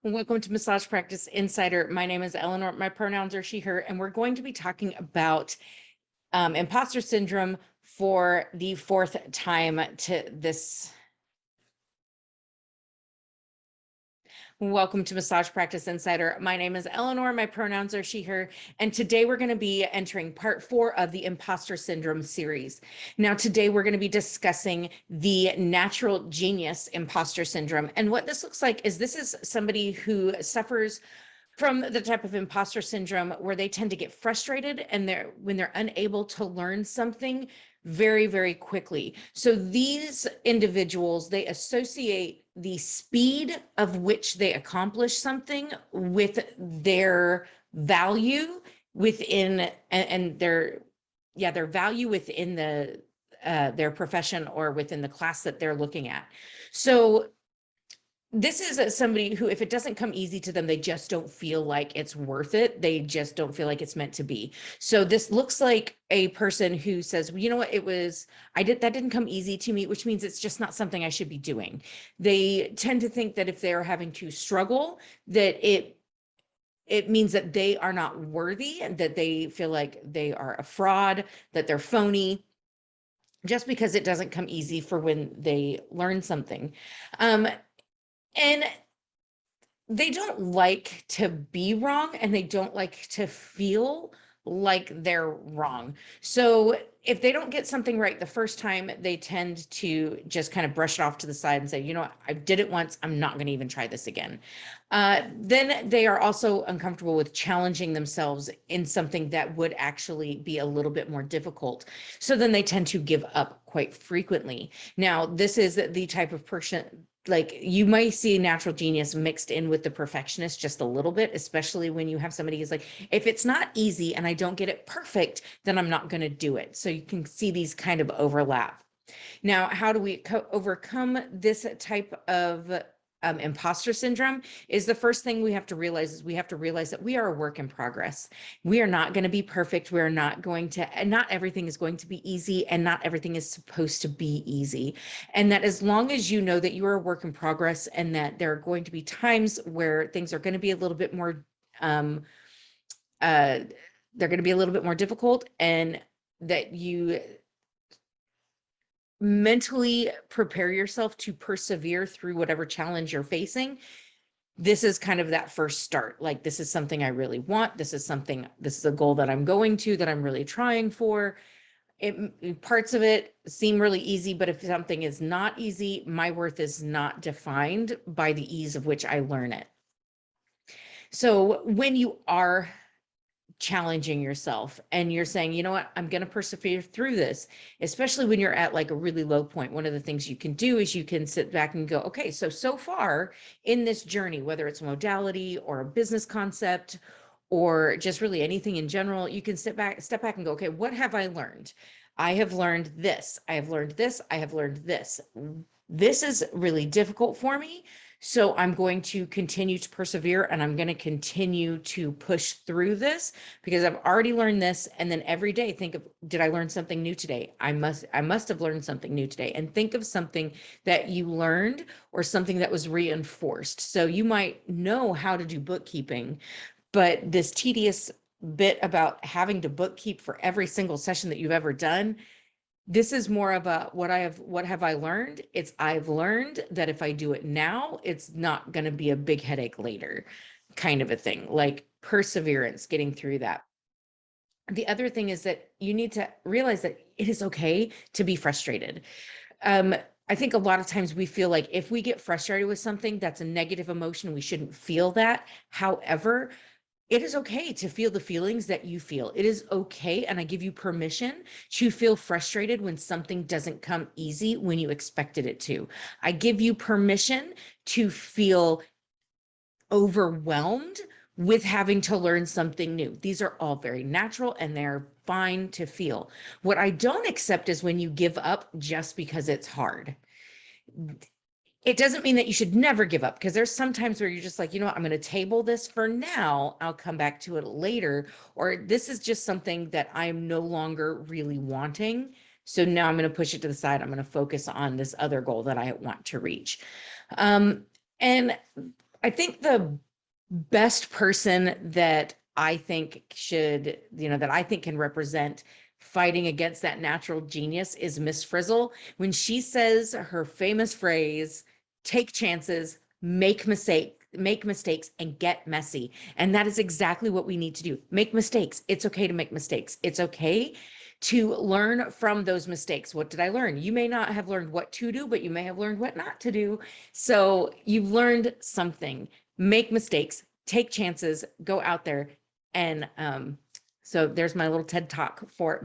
Welcome to Massage Practice Insider. My name is Eleanor. My pronouns are she, her, and we're going to be talking about imposter syndrome for the fourth time to this. Welcome to Massage Practice Insider. My name is Eleanor. My pronouns are she, her, and today we're going to be entering part 4 of the Imposter Syndrome series. Now, today we're going to be discussing the natural genius imposter syndrome. And what this looks like is this is somebody who suffers from the type of imposter syndrome where they tend to get frustrated and when they're unable to learn something very, very quickly. So these individuals, they associate the speed of which they accomplish something with their value within and their value within their profession or within the class that they're looking at. So this is somebody who, if it doesn't come easy to them, they just don't feel like it's worth it. They just don't feel like it's meant to be. So this looks like a person who says, well, you know what, that didn't come easy to me, which means it's just not something I should be doing. They tend to think that if they're having to struggle, that it means that they are not worthy and that they feel like they are a fraud, that they're phony, just because it doesn't come easy for when they learn something. And they don't like to be wrong and they don't like to feel like they're wrong. So if they don't get something right the first time, they tend to just kind of brush it off to the side and say, you know what, I did it once, I'm not going to even try this again. Then they are also uncomfortable with challenging themselves in something that would actually be a little bit more difficult. So then they tend to give up quite frequently. Now, this is the type of person, like you might see natural genius mixed in with the perfectionist just a little bit, especially when you have somebody who's like, if it's not easy and I don't get it perfect, then I'm not going to do it. So you can see these kind of overlap. Now, how do we overcome this type of imposter syndrome? Is the first thing we have to realize is we have to realize that we are a work in progress. We are not going to be perfect. We're not going to, and not everything is going to be easy, and not everything is supposed to be easy. And that as long as you know that you are a work in progress and that there are going to be times where things are going to be a little bit more, they're going to be a little bit more difficult, and that you mentally prepare yourself to persevere through whatever challenge you're facing. This is kind of that first start. Like, this is something I really want. This is a goal that I'm going to, that I'm really trying for. Parts of it seem really easy, but if something is not easy, my worth is not defined by the ease of which I learn it. So when you are challenging yourself and you're saying, you know what, I'm going to persevere through this, especially when you're at like a really low point, one of the things you can do is you can sit back and go, okay, so far in this journey, whether it's modality or a business concept or just really anything in general, you can step back and go, okay, what have I learned? I have learned this. I have learned this. I have learned this. This is really difficult for me. So I'm going to continue to persevere, and I'm going to continue to push through this because I've already learned this. And then every day think of, did I learn something new today? I must have learned something new today. And think of something that you learned or something that was reinforced. So you might know how to do bookkeeping, but this tedious bit about having to bookkeep for every single session that you've ever done, this is more of a what have I learned? I've learned that if I do it now, it's not going to be a big headache later, kind of a thing, like perseverance, getting through that. The other thing is that you need to realize that it is okay to be frustrated. I think a lot of times we feel like if we get frustrated with something, that's a negative emotion. We shouldn't feel that. However, it is okay to feel the feelings that you feel. It is okay, and I give you permission to feel frustrated when something doesn't come easy when you expected it to. I give you permission to feel overwhelmed with having to learn something new. These are all very natural and they're fine to feel. What I don't accept is when you give up just because it's hard. It doesn't mean that you should never give up, because there's some times where you're just like, you know what, I'm going to table this for now. I'll come back to it later. Or this is just something that I'm no longer really wanting. So now I'm going to push it to the side. I'm going to focus on this other goal that I want to reach. And I think the best person that I think should, that I think can represent fighting against that natural genius is Miss Frizzle. When she says her famous phrase, take chances, make mistakes, and get messy. And that is exactly what we need to do. Make mistakes. It's okay to make mistakes. It's okay to learn from those mistakes. What did I learn? You may not have learned what to do, but you may have learned what not to do. So you've learned something. Make mistakes, take chances, go out there. And so there's my little TED talk for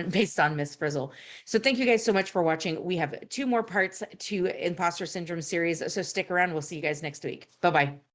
based on Miss Frizzle. So thank you guys so much for watching. We have 2 more parts to Imposter Syndrome series. So stick around. We'll see you guys next week. Bye-bye.